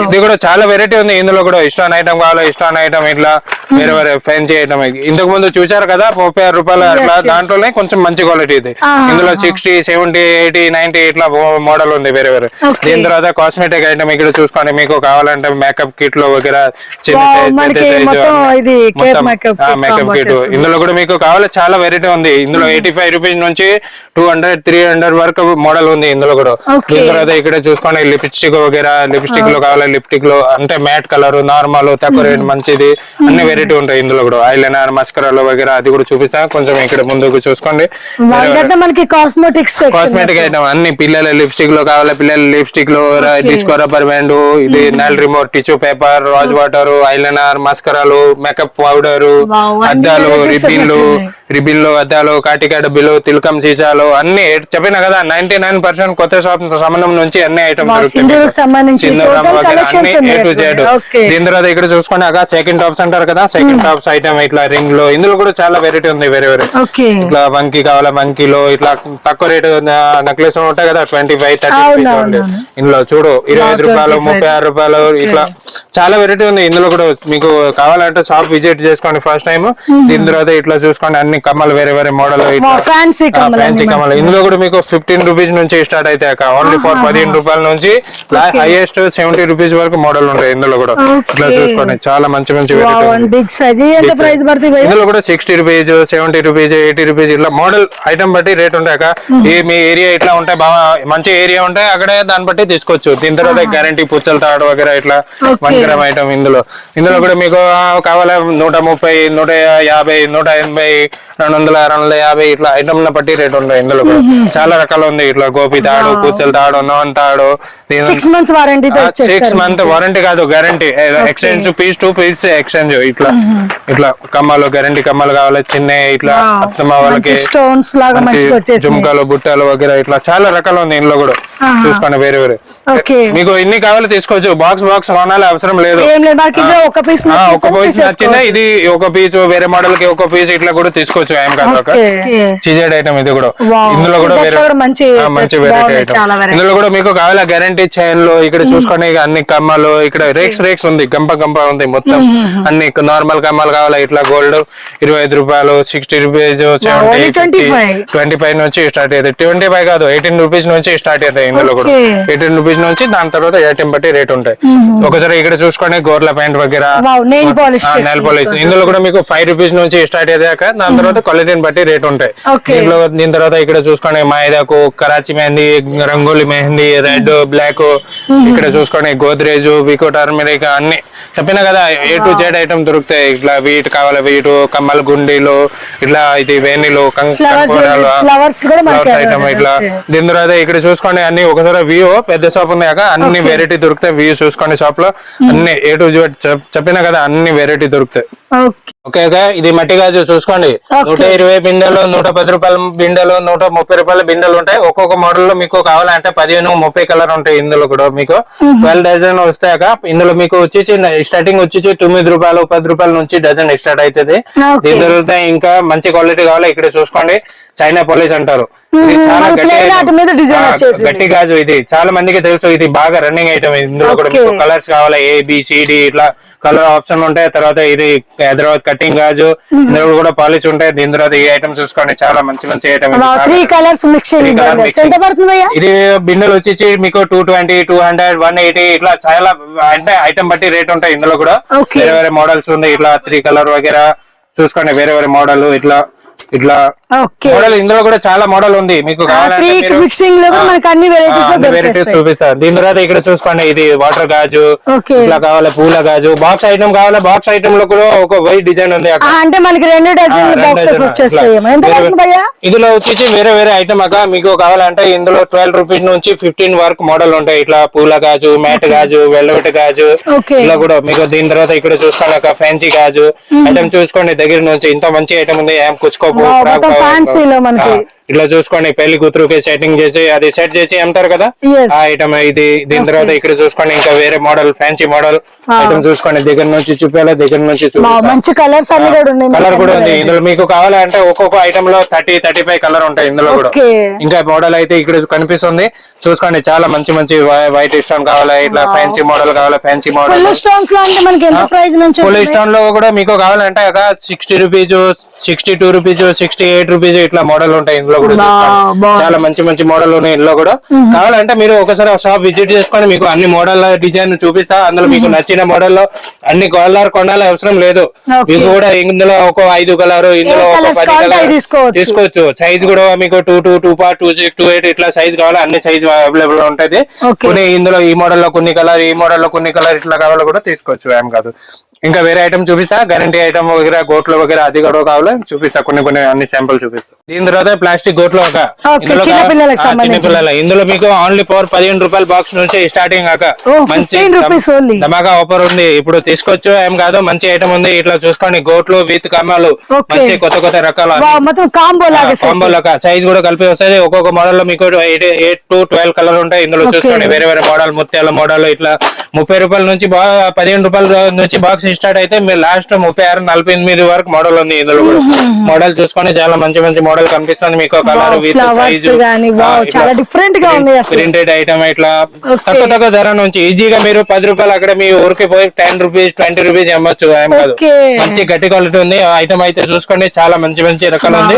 ఇది కూడా చాలా వెరైటీ ఉంది. ఇందులో కూడా స్టాన్ ఐటమ్ కావాలి, స్టాన్ ఐటమ్ ఇట్లా వేరే వేరే ఫ్యాన్సీ ఐటమ్. ఇంతకు ముందు చూసారు కదా 36 రూపాయలు అట్లా. దాంట్లోనే కొంచెం మంచి క్వాలిటీ ఇది. ఇందులో 60, 70, 80, 90 ఇట్లా మోడల్ ఉంది వేరే వేరే. దీని తర్వాత కాస్మెటిక్ ఐటమ్ ఇక్కడ చూసుకోండి. మీకు కావాలంటే మేకప్ కిట్ లో వగేరా చిన్న సైజ్, పెద్ద సైజ్ మేకప్ కిట్. ఇందులో కూడా మీకు కావాలి చాలా వెరైటీ ఉంది. ఇందులో 85 రూపీస్ నుంచి 200, 300 వరకు మోడల్ ఉంది ఇందులో కూడా. దీని తర్వాత ఇక్కడ చూసుకోండి లిప్స్టిక్ వగేరా, లిప్స్టిక్ లో కావాలి, లిప్స్టిక్ లో అంటే మ్యాట్ కలర్, నార్మల్, తక్కువ రేట్, మంచిది అన్ని వెరైటీ ఉంటాయి. ఇందులో కూడా ఐలైనర్, మస్కరాలో వగేరా అది కూడా చూపిస్తా. కొంచెం ఇక్కడ ముందుకు చూసుకోండి. కాస్మెటిక్ ఐటమ్ అన్ని పిల్లల లిప్స్టిక్ లో కావాలి, పిల్లల లిప్స్టిక్ లో డిస్కో రబ్బర్ బ్యాండ్, ఇది nail remote, tissue paper, rose water, eyeliner, మస్కరాలు, మేకప్ పౌడర్, అద్దాలు, రిబిన్లు, అద్దాలు, కాటికా డబ్బులు, తిలకం సీసాలు అన్ని చెప్పినా కదా 99% కొత్త షాప్ సంబంధం నుంచి అన్ని ఐటమ్ దొరుకుతాయి. దీని తర్వాత ఇక్కడ చూసుకున్నాక సెకండ్ టాప్స్ అంటారు కదా, సెకండ్ టాప్స్ ఐటమ్ ఇట్లా రింగ్ లో, ఇందులో కూడా చాలా వెరైటీ ఉంది, వేరే వేరే. ఓకే. ఇట్లా వంకి కావాలా, వంకిలో ఇట్లా తక్కువ రేటు నెక్లెస్ ఉంటాయి కదా, 25-30 రూపీస్. ఇందులో చూడు 25 రూపాయలు, 36 రూపాయలు, ఇట్లా చాలా వెరైటీ ఉంది. ఇందులో కూడా మీకు కావాలంటే షాప్ విజిట్ చేసుకోండి ఫస్ట్ టైం. దీని తర్వాత ఇట్లా చూసుకోండి, అన్ని కమ్మలు వేరే వేరే మోడల్, ఫ్యాన్సీ కమ్మలు. ఇందులో కూడా మీకు 15 రూపీస్ నుంచి స్టార్ట్ అయితే ఓన్లీ ఫర్ 15 రూపాయల నుంచి హైయెస్ట్ 70 రూపీస్ వరకు మోడల్ ఉంటాయి. ఇందులో కూడా ఇట్లా చూసుకోండి, చాలా మంచి మంచి ఇందులో కూడా 60 రూపీస్, 70 రూపీస్, 80 రూపీస్ ఇట్లా మోడల్ ఐటమ్ బట్టి రేట్ ఉంటాయి. మీ ఏరియా ఇట్లా ఉంటాయి, బాగా మంచి ఏరియా ఉంటాయి, అక్కడే దాన్ని బట్టి తీసుకోవచ్చు. దీని తర్వాత గ్యారంటీ పుచ్చల తాడు వగేరా ఇట్లా 1 గ్రామ్ ఐటమ్. ఇందులో కూడా మీకు కావాలా 130, 150, 180, 200, 250 ఇట్లా ఐటమ్ బట్టి రేట్ ఉంటాయి. ఇందులో కూడా చాలా రకాలు ఉంది. ఇట్లా గోపి తాడు, పుచ్చల తాడు, నాన్ తాడు, 6 months వారంటీ, 6 month వారంటీ కాదు, guarantee. Exchange piece to piece exchange. ఇట్లా కమ్మలు, గ్యారంటీ కమ్మలు కావాలి, చిన్న ఇట్లా అత్తమ్మ వాళ్ళకి స్టోన్స్ లాగా జుమ్కాలు, బుట్టాలు వగేరా ఇట్లా చాలా రకాలు ఉంది. ఇందులో కూడా చూసుకోండి, వేరే వేరే. మీకు ఎన్ని కావాలో తీసుకోవచ్చు, బాక్స్ కొనాలి అవసరం లేదు. ఒక పీస్ నచ్చిందా, ఇది ఒక పీస్, వేరే మోడల్ కి ఒక పీస్ ఇట్లా కూడా తీసుకోవచ్చు. ఏం కాదు, చిజెడ్ ఐటమ్ ఇది కూడా. ఇందులో కూడా వేరే మంచి వెరైటీ ఐటమ్. ఇందులో కూడా మీకు కావాలా గ్యారంటీ చైన్ లో. ఇక్కడ చూసుకోండి, అన్ని కమ్మలు, ఇక్కడ రేక్స్ ఉంది, గంప ఉంది మొత్తం. అన్ని నార్మల్ కమ్మలు కావాలా, ఇట్లా గోల్డ్ 25 రూపాయలు, 60 రూపీస్, 70, 25 నుంచి స్టార్ట్ అవుతాయి. 25 కాదు, 18 రూపీస్ నుంచి స్టార్ట్ అవుతాయి. ఇందులో కూడా 18 రూపీస్ నుంచి, దాని తర్వాత ఐటమ్ బట్టి రేట్ ఉంటాయి. ఒకసారి ఇక్కడ చూసుకోండి, గోర్ల ప్యాంట్ వగేరా, నెయిల్ పాలిష్. ఇందులో కూడా మీకు 5 రూపీస్ నుంచి స్టార్ట్ అయ్యాక దాని తర్వాత క్వాలిటీని బట్టి రేట్ ఉంటాయి. దీని తర్వాత ఇక్కడ చూసుకోండి, మైదాకు, కరాచీ మెహందీ, రంగోలీ మెహందీ, రెడ్, బ్లాక్. ఇక్కడ చూసుకోండి, గోద్రేజ్, వికో టర్మరిక్, అన్ని చెప్పినా కదా, A to Z ఐటమ్ దొరుకుతాయి. ఇట్లా వీటి కావాలి, వీటు కమ్మల గుండీలు, ఇట్లా ఇది వేణిలు, ఫ్లవర్స్ ఐటమ్ ఇట్లా. దీని తర్వాత ఇక్కడ చూసుకోండి, అన్ని ఒకసారి వ్యూ పెద్ద షాప్ ఉంది, అన్ని వెరైటీ దొరుకుతాయి. వ్యూ చూసుకోండి, షాప్ లో అన్ని A to Z చెప్పినా కదా, అన్ని వెరైటీ దొరుకుతాయి. ఓకే, ఇది మట్టి గాజు చూసుకోండి, 120 బిందెలు, 110 రూపాయల బిందెలు, 130 రూపాయల బిందెలు ఉంటాయి. ఒక్కొక్క మోడల్ లో మీకు కావాలంటే 15, 30 కలర్ ఉంటాయి. ఇందులో కూడా మీకు 12 డజన్ వస్తాయక. ఇందులో మీకు వచ్చేసి స్టార్టింగ్ వచ్చేసి 9 రూపాయలు, 10 రూపాయల నుంచి డజన్ స్టార్ట్ అవుతుంది. దీని తర్వాత ఇంకా మంచి క్వాలిటీ కావాలి, ఇక్కడ చూసుకోండి, చైనా పాలిష్ అంటారు. ఇది చాలా గట్టి గాజు, ఇది చాలా మందికి తెలుసు, ఇది బాగా రన్నింగ్ ఐటమ్. ఇందులో కూడా మీకు కలర్స్ కావాలా, ABCD ఇట్లా కలర్ ఆప్షన్ ఉంటాయి. తర్వాత ఇది హైదరాబాద్ కటింగ్ గాజు, ఇందులో కూడా పాలిష్ ఉంటాయి. దీని తర్వాత ఈ ఐటమ్ చూసుకోండి, చాలా మంచి ఐటమ్. ఇది బిండెలు వచ్చేసి మీకు 220, 200, 180 ఇట్లా చాలా అంటే ఐటమ్ బట్టి రేట్ ఉంటాయి. ఇందులో కూడా వేరే వేరే మోడల్స్ ఉంది, ఇట్లా 3 కలర్ వగేరా చూసుకోండి, వేరే వేరే మోడల్ ఇట్లా మోడల్. ఇందులో కూడా చాలా మోడల్ ఉంది, మీకు కావాలంటే చూపిస్తాను. దీని తర్వాత ఇక్కడ చూసుకోండి, ఇది వాటర్ గాజు, ఇట్లా కావాలి, పూల గాజు, బాక్స్ ఐటమ్ కావాలి. బాక్స్ ఐటమ్ లో కూడా ఒక వైట్ డిజైన్ ఉంది, అంటే మనకి 2 డజన్ వచ్చేస్తాయి. ఇందులో వచ్చేసి వేరే వేరే ఐటమ్ మీకు కావాలంటే ఇందులో 12 రూపీస్ నుంచి 15 వరకు మోడల్ ఉంటాయి. ఇట్లా పూల గాజు, మ్యాట్ గాజు, వెల్వెట్ గాజు ఇలా కూడా మీకు. దీని తర్వాత ఇక్కడ చూసుకోండి, ఫ్యాన్సీ గాజు ఐటమ్ చూసుకోండి, దగ్గర నుంచి ఇంత మంచి ఐటమ్ ఉంది. ఏం కుచ్చుకోపు ఇట్లా చూసుకోండి, పెళ్లి కూతురుకి సెట్టింగ్ చేసి అది సెట్ చేసి అమ్ముతారు కదా, ఆ ఐటమ్ ఇది. దీని తర్వాత ఇక్కడ చూసుకోండి, ఇంకా వేరే మోడల్, ఫ్యాన్సీ మోడల్ ఐటమ్ చూసుకోండి, దగ్గర నుంచి చూపించాలి, దగ్గర నుంచి మంచి కలర్ కూడా ఉంది. ఇందులో మీకు కావాలంటే ఒక్కొక్క ఐటమ్ లో 30, 35 కలర్ ఉంటాయి. ఇందులో కూడా ఇంకా మోడల్ అయితే ఇక్కడ కనిపిస్తుంది, చూసుకోండి, చాలా మంచి వైట్ స్టోన్ కావాలి, ఇట్లా ఫ్యాన్సీ మోడల్ కావాలి, ఫ్యాన్సీ మోడల్. ఫుల్ స్టోన్ లో కూడా మీకు కావాలంటే 60 రూపీస్, 62 రూపీస్, 68 రూపీస్ ఇట్లా మోడల్ ఉంటాయి. ఇందులో కూడా చాలా మంచి మోడల్ ఉన్నాయి. ఇందులో కూడా కావాలంటే మీరు ఒకసారి షాప్ విజిట్ చేసుకొని మీకు అన్ని మోడల్ డిజైన్ చూపిస్తా. అందులో మీకు నచ్చిన మోడల్ లో అన్ని కలర్ కొనాలి అవసరం లేదు. మీకు కూడా ఇందులో ఒక 5 కలర్, ఇందులో ఒక 10 కలర్ తీసుకోవచ్చు. సైజ్ కూడా మీకు 2 2 2 8 ఇట్లా సైజ్ కావాలి, అన్ని సైజ్ అవైలబుల్ ఉంటది. కొన్ని ఇందులో ఈ మోడల్ లో కొన్ని కలర్, ఈ మోడల్ లో కొన్ని కలర్ ఇట్లా కావాలో కూడా తీసుకోవచ్చు. ఏం కాదు. ఇంకా వేరే ఐటమ్ చూపిస్తా, గ్యారంటీ ఐటమ్ వగేరా, గోట్లు వగేరా అది కూడా కావాలి చూపిస్తా. కొన్ని అన్ని శాంపుల్ చూపిస్తా. దీని తర్వాత ప్లాస్టిక్ గోట్లు చిన్నపిల్లల. ఇందులో మీకు ఓన్లీ ఫర్ 15 రూపాయల బాక్స్ నుంచి స్టార్టింగ్ మంచి ధమాకా ఆఫర్ ఉంది. ఇప్పుడు తీసుకోవచ్చు, ఏం కాదు, మంచి ఐటమ్ ఉంది. ఇట్లా చూసుకోండి, గోట్లు విత్ కమ్మలు, మంచి కొత్త రకాలు కాంబో లాగా సైజ్ కూడా కలిపి వస్తుంది. ఒక్కొక్క మోడల్ లో మీకు 8 to 12 కలర్ ఉంటాయి. ఇందులో చూసుకోండి, వేరే వేరే మోడల్, ముత్యాల మోడల్ ఇట్లా 30 రూపాయల నుంచి 15 రూపాయల నుంచి బాక్స్ స్టార్ట్ అయితే మీరు లాస్ట్ 36, 48 వరకు మోడల్ ఉంది. ఇందులో కూడా మోడల్ చూసుకొని చాలా మంచి మంచి మోడల్ కనిపిస్తుంది మీకు. కలర్ విత్ సైజు చాలా డిఫరెంట్ గా ఉంది. ప్రింటెడ్ ఐటమ్ ఇట్లా తక్కువ ధర నుంచి ఈజీగా మీరు 10 రూపాయలు అక్కడ మీ ఊరికి పోయి 10 రూపీస్ 20 రూపీస్ అమ్మచ్చు. ఏం కాదు, మంచి గట్టి క్వాలిటీ ఉంది. ఐటమ్ అయితే చూసుకోండి చాలా మంచి మంచి రకాలు ఉంది.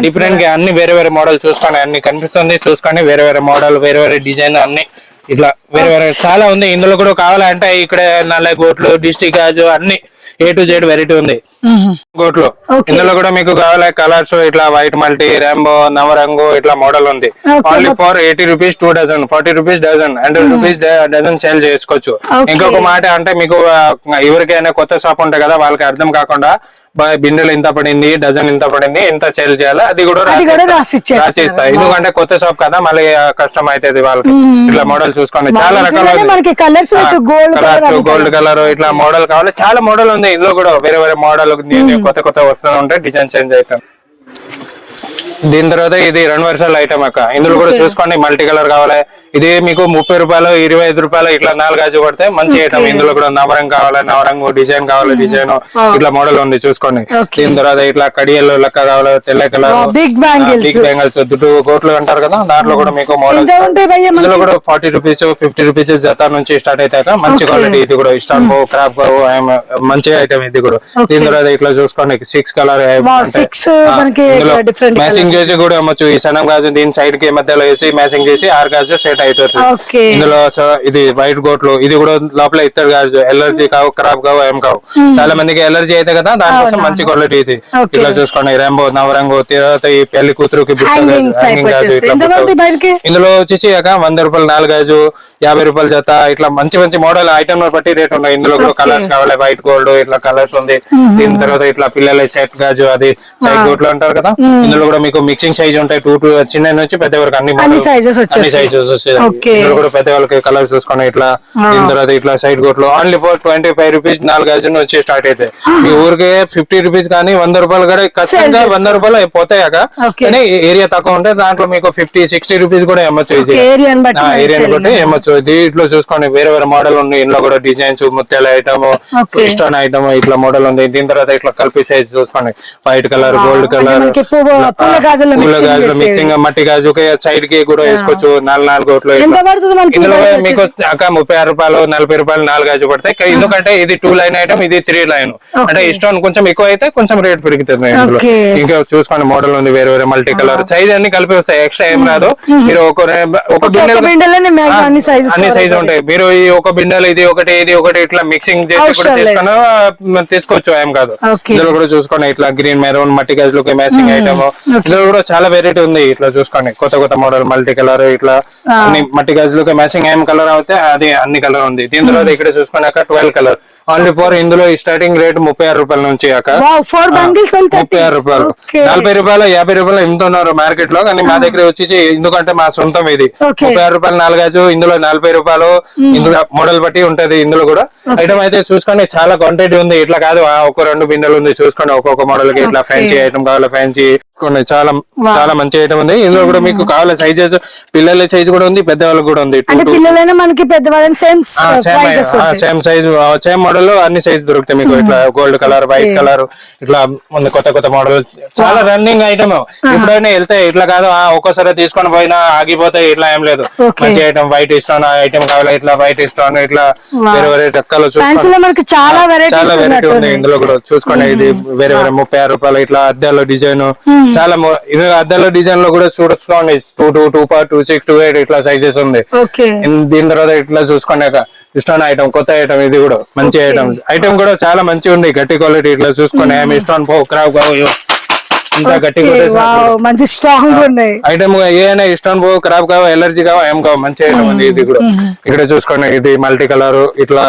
డిఫరెంట్ గా అన్ని వేరే వేరే మోడల్ చూసుకోండి, అన్ని కనిపిస్తుంది చూసుకోండి. వేరే వేరే మోడల్ వేరే వేరే డిజైన్ అన్ని ఇట్లా వేరే వేరే చాలా ఉంది. ఇందులో కూడా కావాలంటే ఇక్కడ నల్ల గోట్లు డిస్ట్రిక్ట్ గాజు అన్ని A to Z వెరైటీ ఉంది గోట్లో. ఇందులో కూడా మీకు కావాలి కలర్స్ ఇట్లా వైట్ మల్టీ రాంబో నవరంగు ఇట్లా మోడల్ ఉంది. Only for 80 rupees 2 dozen, 40 rupees dozen, 100 rupees dozen sale చేసుకోవచ్చు. ఇంకొక మాట అంటే మీకు ఎవరికైనా కొత్త షాప్ ఉంటాయి కదా, వాళ్ళకి అర్థం కాకుండా బిండెలు ఇంత పడింది, డజన్ ఇంత పడింది, ఇంత సేల్ చేయాలి అది కూడా రాసిస్తా. ఎందుకంటే కొత్త షాప్ కదా, మళ్ళీ కష్టం అవుతుంది వాళ్ళకి. ఇట్లా మోడల్ చూసుకోండి చాలా రకాల గోల్డ్ కలర్ ఇట్లా మోడల్ కావాలి. చాలా మోడల్ ఉంది ఇందులో కూడా వేరే వేరే మోడల్ కొత్త కొత్త వస్తూ ఉంటాయి, డిజైన్ చేంజ్ అవుతాం. దీని తర్వాత ఇది 2 వర్షాల ఐటమ్ అక్క. ఇందులో కూడా చూసుకోండి మల్టీ కలర్ కావాలి. ఇది మీకు 30 రూపాయలు 25 రూపాయలు ఇట్లా 4 గాజు పడితే మంచి ఐటమ్. ఇందులో కూడా నవరంగ్ కావాలి, నవరంగు డిజైన్ కావాలి, డిజైన్ ఇట్లా మోడల్ ఉంది చూసుకోండి. దీని తర్వాత ఇట్లా కడియలు లెక్క కావాలి, తెల్ల కలర్ బిగ్ బ్యాంగిల్స్ 2 కోట్లు అంటారు కదా, దాంట్లో కూడా మీకు మోడల్. ఇందులో కూడా 40 రూపీస్ 50 రూపీస్ జత నుంచి స్టార్ట్ అవుతాక మంచి క్వాలిటీ. ఇది కూడా ఇస్టాన్ బో క్రాప్ మంచి ఐటమ్ ఇది కూడా. దీని తర్వాత ఇట్లా చూసుకోండి 6 కలర్ మ్యాచింగ్ చేసి కూడా అమ్మచ్చు. ఈ సనం గాజు దీని సైడ్ కి మధ్యలో వేసి మ్యాచింగ్ చేసి 6 గాజు సెట్ అవుతుంది. ఇందులో ఇది వైట్ గోట్లు ఇది కూడా లోపల ఇత్తడి గాజు. ఎలర్జీ కావు ఖరాబ్ కావు ఏం కావు. చాలా మందికి ఎలర్జీ అయితే కదా, దానికోసం మంచి క్వాలిటీ ఇది. ఇట్లా చూసుకోండి రాంబో నవరంగు. తర్వాత ఈ పెళ్లి కూతురుకి హ్యాంగింగ్ గాజు ఇట్లా. ఇందులో వచ్చేసి 100 రూపాయలు 4 గాజు, 50 రూపాయలు జత. ఇట్లా మంచి మంచి మోడల్ ఐటమ్ బట్టి రేట్ ఉన్నాయి. ఇందులో కూడా కలర్స్ కావాలి, వైట్ గోల్డ్ ఇట్లా కలర్స్ ఉంది. దీని తర్వాత ఇట్లా పిల్లల సెట్ గాజు అది సైడ్ గోట్లు అంటారు కదా. ఇందులో కూడా మీకు మిక్సింగ్ సైజ్ ఉంటాయి, 2 చిన్న నుంచి పెద్ద వరకు అన్ని సైజెస్ వచ్చాయి. ఇందులో కూడా పెద్ద వాళ్ళకి కలర్ చూసుకోండి ఇట్లా. దీని తర్వాత ఇట్లా సైడ్ గోట్లు ఓన్లీ ఫర్ 25 రూపీస్ 4 గాజు వచ్చి స్టార్ట్ అయితే. మీ ఊరికి 50 రూపీస్ కానీ 100 రూపాయలు కూడా ఖచ్చితంగా 100 రూపాయలు అయిపోతాయాక. కానీ ఏరియా తక్కువ ఉంటే దాంట్లో మీకు 50-60 రూపీస్ కూడా అమ్మచ్చు. ఏరియాని బట్టి అమ్మచ్చు. దీంట్లో చూసుకోండి వేరే వేరే మోడల్ ఉంది. ఇందులో కూడా డిజైన్స్ ముత్యాల ఐటమ్, ఇస్టాన్ ఐటమ్ ఇట్లా మోడల్ ఉంది. దీని తర్వాత ఇట్లా కలిపి సైజ్ చూసుకోండి వైట్ కలర్ గోల్డ్ కలర్ పూల గాజులు మిక్సింగ్ మట్టి గాజు సైడ్ కి కూడా వేసుకోవచ్చు. 4 కోట్లు. ఇందులో మీకు 36 రూపాయలు 40 రూపాయలు 4 గాజు పడతాయి. ఎందుకంటే ఇది 2 లైన్ ఐటమ్, ఇది 3 లైన్. అంటే ఇష్టం కొంచెం ఎక్కువ అయితే కొంచెం రేట్ పెరుగుతుంది. ఇందులో ఇంకా చూసుకోండి మోడల్ ఉంది వేరే వేరే మల్టీ కలర్ సైజ్ అన్ని కలిపి వస్తాయి. ఎక్స్ట్రా ఏం రాదు. మీరు ఒక బిండెల్ అన్ని సైజ్ ఉంటాయి. మీరు ఈ ఒక బిండెల్ ఇది ఒకటి ఇట్లా మిక్సింగ్ చేసి కూడా తీసుకోవచ్చు ఏం కాదు. ఇందులో కూడా చూసుకోండి ఇట్లా గ్రీన్ మెరూన్ మట్టి గాజులకి మ్యాచింగ్ ఐటమ్. ఇందులో కూడా చాలా వెరైటీ ఉంది. ఇట్లా చూసుకోండి కొత్త మోడల్ మల్టీ కలర్ ఇట్లా అన్ని మట్టి గాజులకి మ్యాచింగ్ ఏం కలర్ అవుతే అది అన్ని కలర్ ఉంది. దీని తర్వాత ఇక్కడ చూసుకున్నాక 12 కలర్ ఓన్లీ ఫర్. ఇందులో స్టార్టింగ్ రేట్ 36 రూపాయల నుంచి 36 రూపాయలు 40 రూపాయలు 50 రూపాయలు ఎంతున్నారు మార్కెట్ లో. కానీ మా దగ్గర వచ్చేసి ఎందుకంటే మా సొంతం ఇది 36 రూపాయలు 4 గాజు. ఇందులో 40 రూపాయలు. ఇందులో మోడల్ బట్టి ఉంటది. ఇందులో కూడా ఐటమ్ అయితే చూసుకోండి చాలా క్వాంటిటీ ఉంది. ఇట్లా కాదు ఒక 2 బిందెలు ఉంది చూసుకోండి. ఒక్కొక్క మోడల్ కి ఇట్లా ఫ్యాన్సీ ఐటమ్ కావాలి, ఫ్యాన్సీ చాలా చాలా మంచి ఐటమ్ ఉంది. ఇందులో కూడా మీకు కావాలి సైజెస్ పిల్లల సైజ్ కూడా ఉంది, పెద్దవాళ్ళకి కూడా ఉంది. సేమ్ సైజ్ సేమ్ మోడల్ అన్ని సైజ్ దొరుకుతాయి మీకు. ఇట్లా గోల్డ్ కలర్ వైట్ కలర్ ఇట్లా ఉంది. కొత్త మోడల్ చాలా రన్నింగ్ ఐటమ్. ఎప్పుడైనా వెళ్తాయి ఇట్లా కాదు ఒక్కోసారి తీసుకొని పోయినా ఆగిపోతాయి. ఇట్లా ఏం లేదు. మంచి ఐటమ్ వైట్ ఇస్తాను ఐటమ్ కావాలి ఇట్లా వైట్ ఇస్తాను ఇట్లా వేరే వేరే రకాలు చూసుకోండి. చాలా వెరైటీ ఉంది. ఇందులో కూడా చూసుకోండి. ఇది వేరే వేరే 36 రూపాయలు ఇట్లా అద్దాల డిజైన్. చాలా అద్దాల డిజైన్ లో కూడా చూసుకోండి 2, 2, 6, 2, 8 ఇట్లా సైజెస్ ఉంది. దీని తర్వాత ఇట్లా చూసుకోండి ఇస్టాన్ ఐటమ్ కొత్త ఐటమ్. ఇది కూడా మంచి ఐటమ్ కూడా చాలా మంచి ఉంది. గట్టి క్వాలిటీ ఇట్లా చూసుకోండి. ఇస్టాన్ క్రాప్ మంచి స్ట్రాంగ్ ఉన్నాయి ఐటమ్. ఏమైనా ఇస్టాన్ బో ఖరాబ్ కావు ఎలర్జీ కావు ఏం కావు మంచి ఐటమ్ ఉంది. ఇది కూడా ఇక్కడ చూసుకోండి. ఇది మల్టీ కలర్ ఇట్లా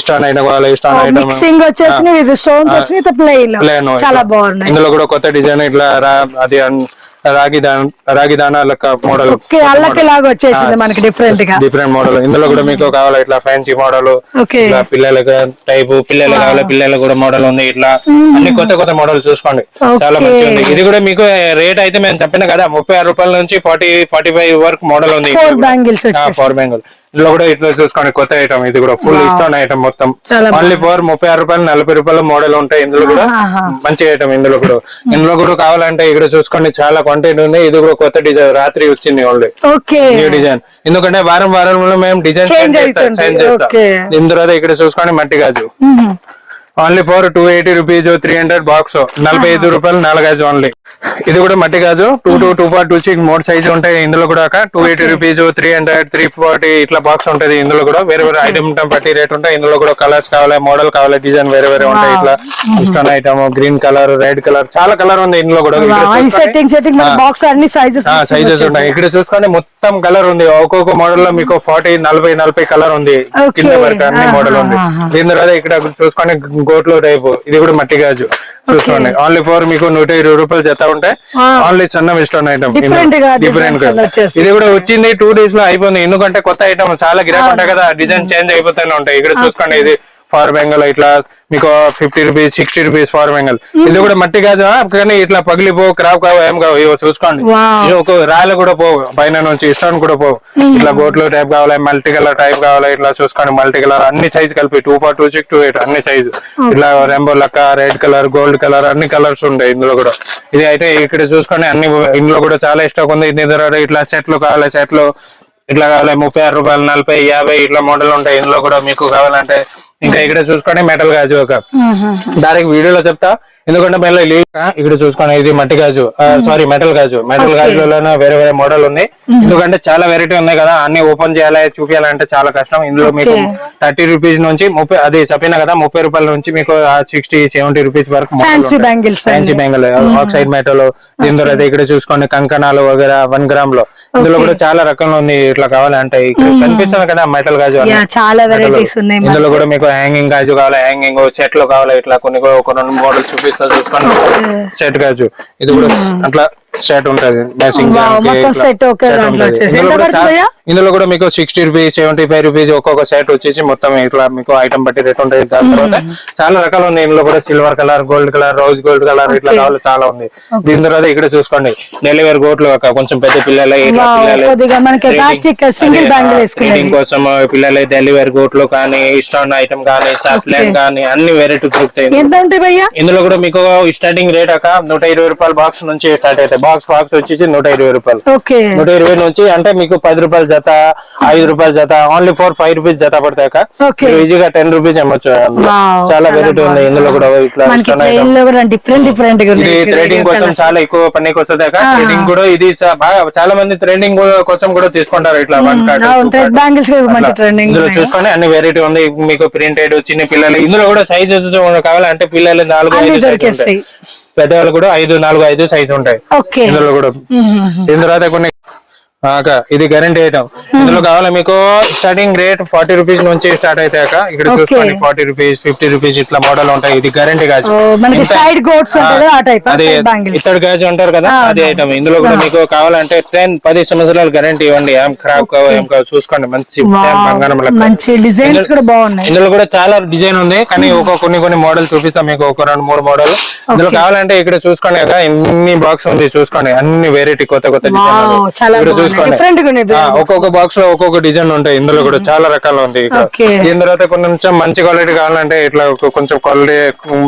ఇస్టాన్ ఐటమ్ కావాలి. ఇస్టాన్ ఐటమ్ మిక్సింగ్ వచ్చేసి ఇది స్టోన్స్ వచ్చి ప్లెయిన్ చాలా బాగున్నాయి. ఇందులో కూడా కొత్త డిజైన్ ఇట్లా అది రాగి దానా లెక్క మోడల్ డిఫరెంట్ మోడల్. ఇందులో కూడా మీకు కావాలి ఇట్లా ఫ్యాన్సీ మోడల్ ఇట్లా పిల్లలకి టైప్ పిల్లలు కావాలి పిల్లలు కూడా మోడల్ ఉంది. ఇట్లా అన్ని కొత్త మోడల్ చూసుకోండి చాలా మంచి ఉంది. ఇది కూడా మీకు రేట్ అయితే మేము చెప్పిన కదా 36 రూపాయల నుంచి 40-45 వరకు మోడల్ ఉంది. 4 బ్యాంగిల్ ఇందులో కూడా ఇట్లా చూసుకోండి కొత్త ఐటమ్, ఇది కూడా ఫుల్ ఇష్టం ఐటమ్ మొత్తం. చాలా ఓన్లీ ఫర్ 36 రూపాయలు 40 రూపాయల మోడల్ ఉంటాయి. ఇందులో కూడా మంచి ఐటమ్. ఇందులో కూడా కావాలంటే ఇక్కడ చూసుకోండి చాలా క్వాంటిటీ ఉంది. ఇది కూడా కొత్త డిజైన్ రాత్రి వచ్చింది ఓన్లీ న్యూ డిజైన్. ఎందుకంటే వారంలో మేము డిజైన్ చేంజ్ చేస్తాం. ఇందులో ఇక్కడ చూసుకోండి మట్టి గాజు ఓన్లీ ఫర్ 280 రూపీస్ 300 బాక్స్ 45 రూపాయలు 4 గాజు ఓన్లీ. ఇది కూడా మట్టి గాజు 2.2 3 సైజు ఉంటాయి. ఇందులో కూడా 280 రూపీస్ 300 340 ఇట్లా బాక్స్ ఉంటది. ఇందులో కూడా వేరే వేరే ఐటమ్ బట్టి రేట్ ఉంటాయి. ఇందులో కూడా కలర్స్ కావాలి, మోడల్ కావాలి, డిజైన్ వేరే వేరే ఉంటాయి. ఇట్లా ఇష్టం item green colour, red colour చాలా కలర్ ఉంది ఇందులో కూడా. సైజెస్ ఉంటాయి. ఇక్కడ చూసుకోండి మొత్తం కలర్ ఉంది. ఒక్కొక్క మోడల్ లో మీకు 40 కలర్ ఉంది. కింద వరకు అన్ని మోడల్ ఉంది. దీని తర్వాత ఇక్కడ చూసుకోండి గోట్లో టైప్. ఇది కూడా మట్టి గాజు చూసుకోండి. ఓన్లీ ఫర్ మీకు 120 రూపాయలు జత ఉంటాయి. ఓన్లీ చిన్న ఇష్టం ఐటమ్ డిఫరెంట్. ఇది కూడా వచ్చింది 2 days లో అయిపోయింది. ఎందుకంటే కొత్త ఐటమ్ చాలా గిరాక్ ఉంటాయి కదా, డిజైన్ చేంజ్ అయిపోతానే ఉంటాయి. ఇక్కడ చూసుకోండి ఇది ఫార్ బెంగల్ ఇట్లా మీకు 50 రూపీస్ 60 రూపీస్ ఫార్ బెంగల్. ఇది కూడా మట్టి కాదు కానీ ఇట్లా పగిలిపో క్రాప్ కావు ఏం కావు. ఇవో చూసుకోండి ఒక రాళ్ళు కూడా పోవు, పైన నుంచి ఇష్టాన్ని కూడా పోవు. ఇట్లా గోట్లు టైప్ కావాలి, మల్టీ కలర్ టైప్ కావాలి. ఇట్లా చూసుకోండి మల్టీ కలర్ అన్ని సైజ్ కలిపి 2.2 6 to 8 అన్ని సైజు. ఇట్లా రెంబో లక్క, రెడ్ కలర్, గోల్డ్ కలర్ అన్ని కలర్స్ ఉంటాయి ఇందులో కూడా. ఇది అయితే ఇక్కడ చూసుకోండి అన్ని ఇందులో కూడా చాలా ఇష్టం ఉంది. ఇట్లా సెట్లు కావాలి, సెట్లు ఇట్లా కావాలి 36 రూపాయలు 40 50 ఇట్లా మోడల్ ఉంటాయి. ఇందులో కూడా మీకు కావాలంటే ఇంకా ఇక్కడ చూసుకోండి మెటల్ గాజు ఒక డైరెక్ట్ వీడియోలో చెప్తా. ఎందుకంటే మళ్ళీ ఇక్కడ చూసుకోండి ఇది మట్టి గాజు సారీ మెటల్ గాజు. మెటల్ గాజులోనే వేరే వేరే మోడల్ ఉంది. ఎందుకంటే చాలా వెరైటీ ఉన్నాయి కదా, అన్ని ఓపెన్ చేయాలి చూపించాలంటే చాలా కష్టం. ఇందులో మీకు 30 రూపీస్ నుంచి 30 అది చెప్పినా కదా 30 రూపాయల నుంచి మీకు 60 70 రూపీస్ వరకు ఫ్యాన్సీ బ్యాంగిల్ ఆక్సైడ్ మెటల్. దీని తర్వాత ఇక్కడ చూసుకోండి కంకణాలు వగేరా 1 గ్రామ్ లో. ఇందులో కూడా చాలా రకంగా ఉంది. ఇట్లా కావాలంటే ఇక్కడ కనిపిస్తుంది కదా మెటల్ గాజు చాలా వెరైటీస్ ఉన్నాయి. ఇందులో కూడా మీకు హ్యాంగింగ్ గాజు కావాలి, హ్యాంగింగ్ చెట్లు కావాలి. ఇట్లా కొన్ని ఒక 2 మోడల్ చూపిస్తా చూసుకోండి. సెట్ గాజు ఇది కూడా అట్లా సెట్ ఉంటది. ఇందులో కూడా మీకు 60 రూపీస్ 75 రూపీస్ ఒక్కొక్క సెట్ వచ్చేసి మొత్తం ఇట్లా మీకు ఐటమ్ బట్టి రేట్ ఉంటుంది. దాని తర్వాత చాలా రకాలు ఉన్నాయి. ఇందులో కూడా silver colour, gold colour, rose gold colour ఇట్లా కావాలి చాలా ఉంది. దీని తర్వాత ఇక్కడ చూసుకోండి డెలివరీ గోట్లు కొంచెం పెద్ద పిల్లలు కోసం పిల్లలు డెలివరీ గోట్లు కానీ ఇష్టం ఐటమ్ కానీ సాఫ్ట్లైన్ కానీ అన్ని వెరైటీ దొరుకుతాయి. ఇందులో కూడా మీకు స్టార్టింగ్ రేట్ 120 రూపాయల బాక్స్ నుంచి స్టార్ట్ అవుతాయి. బాక్స్ వచ్చేసి 120 రూపాయలు. 120 నుంచి అంటే మీకు 10 రూపాయల జత 5 రూపాయల జత ఓన్లీ 5 రూపీస్ జత పడతాయి. ఈజీగా 10 రూపీస్ అమ్మచ్చు. చాలా వెరైటీ ఉంది ఇందులో కూడా. ఇట్లా ట్రేడింగ్ కోసం చాలా ఎక్కువ పనికి వస్తుంది. ట్రేడింగ్ కూడా ఇది చాలా మంది ట్రేడింగ్ కోసం కూడా తీసుకుంటారు. ఇట్లా ఇందులో చూసుకొని అన్ని వెరైటీ ఉంది. మీకు ప్రింటెడ్ చిన్న పిల్లలు ఇందులో కూడా సైజెస్ కావాలంటే పిల్లలు 4-5 సైజ్ పెద్దవాళ్ళు కూడా 4-5 సైజ్ ఉంటాయి ఇందులో కూడా. దీని తర్వాత కొన్ని ఇది గ్యారంటీ ఐటమ్. ఇందులో కావాలి మీకు స్టార్టింగ్ రేట్ 40 రూపీస్ నుంచి స్టార్ట్ అయితే ఇక్కడ చూసుకోండి 40 రూపీస్ 50 రూపీస్ ఇట్లా మోడల్ ఉంటాయి. ఇది గ్యారంటీ గాజు అది ఇతడు గాజు అంటారు కదా అది ఐటమ్. ఇందులో కూడా మీకు కావాలంటే 10 సంవత్సరాలు గ్యారంటీ ఇవ్వండి. ఏం ఖరాబ్ కావు ఏం కావు చూసుకోండి. మంచి డిజైన్స్ కూడా బాగున్నాయి. ఇందులో కూడా చాలా డిజైన్ ఉంది కానీ కొన్ని మోడల్ చూపిస్తాం మీకు. ఒక 2-3 మోడల్ ఇందులో కావాలంటే ఇక్కడ చూసుకోండి. ఎన్ని బాక్స్ ఉంది చూసుకోండి. అన్ని వెరైటీ కొత్త డిజైన్ ఒక్కొక్క బాక్స్ లో ఒక్కొక్క డిజైన్ ఉంటాయి. ఇందులో కూడా చాలా రకాలు ఉంది. దీని తర్వాత కొంచెం మంచి క్వాలిటీ కావాలంటే ఇట్లా కొంచెం క్వాలిటీ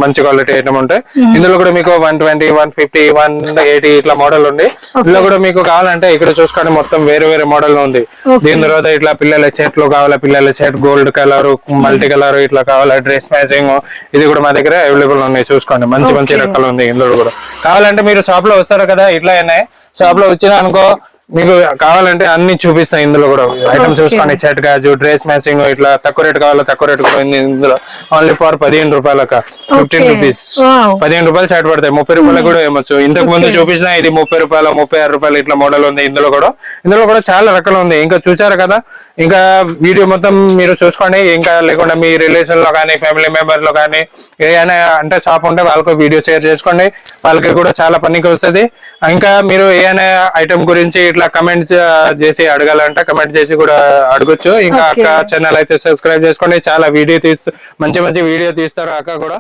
మంచి క్వాలిటీ ఐటమ్ ఉంటాయి. ఇందులో కూడా మీకు 120 150 180 ఇట్లా మోడల్ ఉంది. ఇందులో కూడా మీకు కావాలంటే ఇక్కడ చూసుకోండి మొత్తం వేరే వేరే మోడల్ ఉంది. దీని తర్వాత ఇట్లా పిల్లల సెట్లు కావాలా, పిల్లల set gold colour multi colour ఇట్లా కావాలా, డ్రెస్ మ్యాచింగ్ ఇది కూడా మా దగ్గర అవైలబుల్ ఉన్నాయి. చూసుకోండి మంచి రకాలు ఉంది. ఇందులో కూడా కావాలంటే మీరు షాప్ లో వస్తారు కదా ఇట్లా అయినాయి. షాప్ లో వచ్చినా అనుకో మీకు కావాలంటే అన్ని చూపిస్తాయి. ఇందులో కూడా ఐటమ్ చూసుకోండి. సెట్ గాజు, డ్రెస్ మ్యాచింగ్ ఇట్లా తక్కువ రేట్ కావాలో తక్కువ రేట్ కూడా ఇందులో ఓన్లీ ఫర్ 15 రూపాయలక 15 రూపీస్ 15 రూపాయలు సెట్ పడతాయి. 30 రూపాయలు కూడా ఏమొచ్చు. ఇంతకు ముందు చూపించిన ఇది 30 రూపాయలు 36 రూపాయలు ఇట్లా మోడల్ ఉంది. ఇందులో కూడా చాలా రకాలు ఉంది. ఇంకా చూసారు కదా. ఇంకా వీడియో మొత్తం మీరు చూసుకోండి. ఇంకా లేకుండా మీ రిలేషన్ లో కానీ ఫ్యామిలీ మెంబర్ లో కానీ ఏదైనా అంటే షాప్ ఉంటే వాళ్ళకు వీడియో షేర్ చేసుకోండి. వాళ్ళకి కూడా చాలా పనికి వస్తుంది. ఇంకా మీరు ఏదైనా ఐటమ్ గురించి ఇట్లా కమెంట్ చేసి అడగాలంటే కమెంట్ చేసి కూడా అడగొచ్చు. ఇంకా అక్క ఛానల్ అయితే సబ్స్క్రైబ్ చేసుకోండి. చాలా వీడియో మంచి వీడియో తీస్తారు అక్క కూడా.